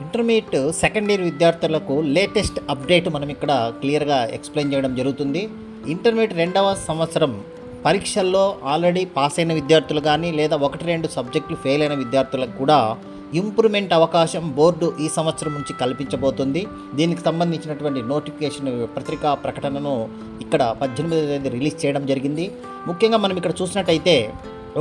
Intermediate second year విద్యార్థులకు latest update మనం ఇక్కడ క్లియర్గా ఎక్స్ప్లెయిన్ చేయడం జరుగుతుంది. ఇంటర్మీడియట్ 2వ సంవత్సరం పరీక్షల్లో ఆల్రెడీ పాస్ అయిన విద్యార్థులు కానీ లేదా 1-2 సబ్జెక్టులు ఫెయిల్ అయిన విద్యార్థులకు కూడా ఇంప్రూవ్మెంట్ అవకాశం బోర్డు ఈ సంవత్సరం నుంచి కల్పించబోతుంది. దీనికి సంబంధించినటువంటి నోటిఫికేషన్ పత్రికా ప్రకటనను ఇక్కడ 18వ తేదీ రిలీజ్ చేయడం జరిగింది. ముఖ్యంగా మనం ఇక్కడ చూసినట్టయితే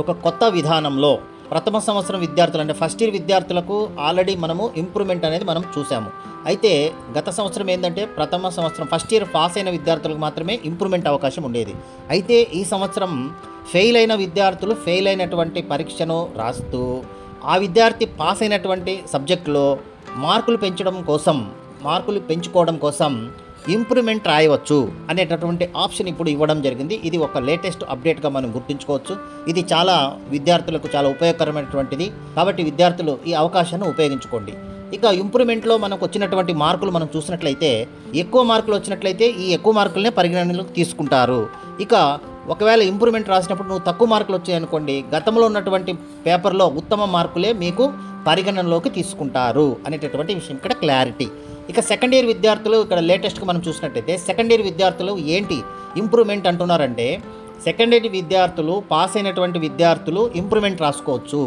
ఒక కొత్త విధానంలో ప్రథమ సంవత్సరం విద్యార్థులు అంటే ఫస్ట్ ఇయర్ విద్యార్థులకు ఆల్రెడీ మనము ఇంప్రూవ్మెంట్ అనేది మనం చూసాము. అయితే గత సంవత్సరం ఏంటంటే ప్రథమ సంవత్సరం ఫస్ట్ ఇయర్ పాస్ అయిన విద్యార్థులకు మాత్రమే ఇంప్రూవ్మెంట్ అవకాశం ఉండేది. అయితే ఈ సంవత్సరం ఫెయిల్ అయిన విద్యార్థులు ఫెయిల్ అయినటువంటి పరీక్షను రాస్తూ ఆ విద్యార్థి పాస్ అయినటువంటి సబ్జెక్టులో మార్కులు పెంచుకోవడం కోసం ఇంప్రూవ్మెంట్ రాయవచ్చు అనేటటువంటి ఆప్షన్ ఇప్పుడు ఇవ్వడం జరిగింది. ఇది ఒక లేటెస్ట్ అప్డేట్గా మనం గుర్తుంచుకోవచ్చు. ఇది చాలా విద్యార్థులకు చాలా ఉపయోగకరమైనటువంటిది. కాబట్టి విద్యార్థులు ఈ అవకాశాన్ని ఉపయోగించుకోండి. ఇక ఇంప్రూవ్మెంట్లో మనకు వచ్చినటువంటి మార్కులు మనం చూసినట్లయితే ఎక్కువ మార్కులు వచ్చినట్లయితే ఈ ఎక్కువ మార్కులనే పరిగణనలోకి తీసుకుంటారు. ఇక ఒకవేళ ఇంప్రూవ్మెంట్ రాసినప్పుడు నువ్వు తక్కువ మార్కులు వచ్చాయనుకోండి, గతంలో ఉన్నటువంటి పేపర్లో ఉత్తమ మార్కులే మీకు పరిగణనలోకి తీసుకుంటారు అనేటటువంటి విషయం ఇక్కడ క్లారిటీ. ఇక సెకండ్ ఇయర్ విద్యార్థులు ఇక్కడ లేటెస్ట్గా మనం చూసినట్టయితే సెకండ్ ఇయర్ విద్యార్థులు ఏంటి ఇంప్రూవ్మెంట్ అంటున్నారంటే సెకండ్ ఇయర్ విద్యార్థులు పాస్ అయినటువంటి విద్యార్థులు ఇంప్రూవ్మెంట్ రాసుకోవచ్చు.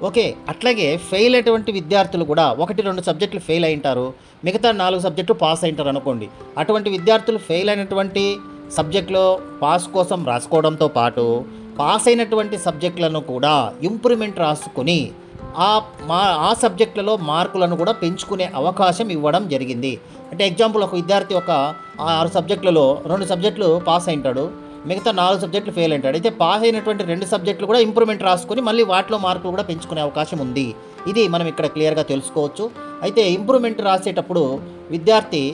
ఓకే, అట్లాగే ఫెయిల్ అయినటువంటి విద్యార్థులు కూడా 1-2 సబ్జెక్టులు ఫెయిల్ అయింటారు, మిగతా 4 సబ్జెక్టులు పాస్ అయింటారు అనుకోండి. అటువంటి విద్యార్థులు ఫెయిల్ అయినటువంటి సబ్జెక్టులో పాస్ కోసం రాసుకోవడంతో పాటు పాస్ అయినటువంటి సబ్జెక్టులను కూడా ఇంప్రూవ్మెంట్ రాసుకొని ఆ సబ్జెక్టులలో మార్కులను కూడా పెంచుకునే అవకాశం ఇవ్వడం జరిగింది. అంటే ఎగ్జాంపుల్ ఒక విద్యార్థి ఒక 6 సబ్జెక్టులలో 2 సబ్జెక్టులు పాస్ అయింటాడు, మిగతా 4 సబ్జెక్టులు ఫెయిల్ అయింటాడు. అయితే పాస్ అయినటువంటి 2 సబ్జెక్టులు కూడా ఇంప్రూవ్మెంట్ రాసుకొని మళ్ళీ వాటిలో మార్కులు కూడా పెంచుకునే అవకాశం ఉంది. ఇది మనం ఇక్కడ క్లియర్గా తెలుసుకోవచ్చు. అయితే ఇంప్రూవ్మెంట్ రాసేటప్పుడు విద్యార్థి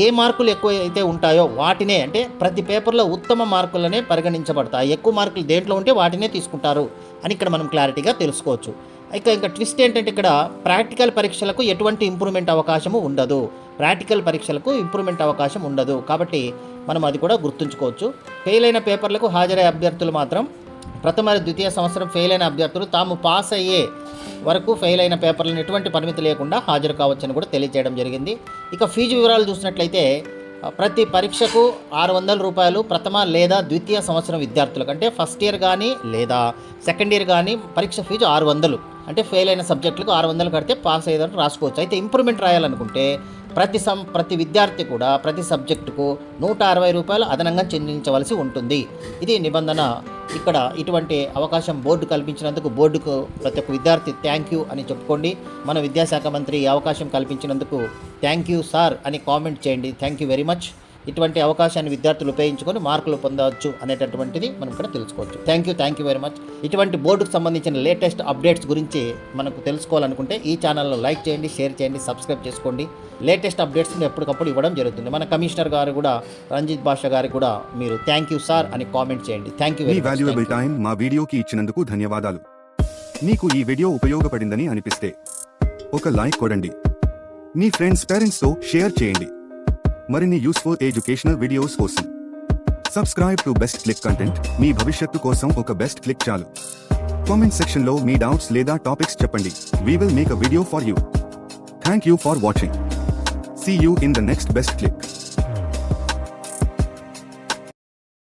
ఏ మార్కులు ఎక్కువ అయితే ఉంటాయో వాటినే అంటే ప్రతి పేపర్లో ఉత్తమ మార్కులనే పరిగణించబడతాయి. ఎక్కువ మార్కులు దేంట్లో ఉంటే వాటినే తీసుకుంటారు అని ఇక్కడ మనం క్లారిటీగా తెలుసుకోవచ్చు. ఇంకా ట్విస్ట్ ఏంటంటే ఇక్కడ ప్రాక్టికల్ పరీక్షలకు ఎటువంటి ఇంప్రూవ్మెంట్ అవకాశము ఉండదు. కాబట్టి మనం అది కూడా గుర్తుంచుకోవచ్చు. ఫెయిల్ అయిన పేపర్లకు హాజరయ్యే అభ్యర్థులు మాత్రం ప్రథమ ద్వితీయ సంవత్సరం ఫెయిల్ అయిన అభ్యర్థులు తాము పాస్ అయ్యే వరకు ఫెయిల్ అయిన పేపర్లను ఎటువంటి పరిమితి లేకుండా హాజరు కావచ్చని కూడా తెలియజేయడం జరిగింది. ఇక ఫీజు వివరాలు చూసినట్లయితే ప్రతి పరీక్షకు ₹600 ప్రథమ లేదా ద్వితీయ సంవత్సరం విద్యార్థులకు అంటే ఫస్ట్ ఇయర్ కానీ లేదా సెకండ్ ఇయర్ కానీ పరీక్ష ఫీజు 600 అంటే ఫెయిల్ అయిన సబ్జెక్టులకు 600 కడితే పాస్ అయ్యేదని రాసుకోవచ్చు. అయితే ఇంప్రూవ్మెంట్ రాయాలనుకుంటే ప్రతి విద్యార్థి కూడా ప్రతి సబ్జెక్టుకు ₹160 అదనంగా చెల్లించవలసి ఉంటుంది. ఇది నిబంధన. ఇక్కడ ఇటువంటి అవకాశం బోర్డు కల్పించినందుకు బోర్డుకు ప్రతి ఒక్క విద్యార్థి థ్యాంక్ యూ అని చెప్పుకోండి. మన విద్యాశాఖ మంత్రి ఈ అవకాశం కల్పించినందుకు థ్యాంక్ యూ సార్ అని కామెంట్ చేయండి. Thank you very much. ఇటువంటి అవకాశాన్ని విద్యార్థులు ఉపయోగించుకొని మార్కులు పొందవచ్చు అనేటటువంటిది మనం ఇక్కడ తెలుసుకోవచ్చు. Thank you very much. ఇటువంటి బోర్డుకు సంబంధించిన లేటెస్ట్ అప్డేట్స్ గురించి మనకు తెలుసుకోవాలనుకుంటే ఈ ఛానల్లో లైక్ చేయండి, షేర్ చేయండి, సబ్స్క్రైబ్ చేసుకోండి. లేటెస్ట్ అప్డేట్స్ని ఎప్పటికప్పుడు ఇవ్వడం జరుగుతుంది. మన కమిషనర్ గారు కూడా రంజిత్ బాషా గారికి కూడా మీరు థ్యాంక్ యూ సార్ అని కామెంట్ చేయండి. Thank you very much. Valuable time మా వీడియోకి ఇచ్చినందుకు ధన్యవాదాలు. మీకు ఈ వీడియో ఉపయోగపడిందని అనిపిస్తే ఒక లైక్ కొడండి. మీ ఫ్రెండ్స్ పేరెంట్స్తో షేర్ చేయండి. మరిన్ని యూస్ఫుల్ ఎడ్యుకేషనల్ వీడియోస్ కోసం subscribe to best click content. మీ భవిష్యత్తు కోసం ఒక బెస్ట్ క్లిక్ చాలు. కామెంట్ సెక్షన్లో మీ డౌట్స్ లేదా టాపిక్స్ చెప్పండి. We will make a video for you. Thank you for watching. See you in the next best click.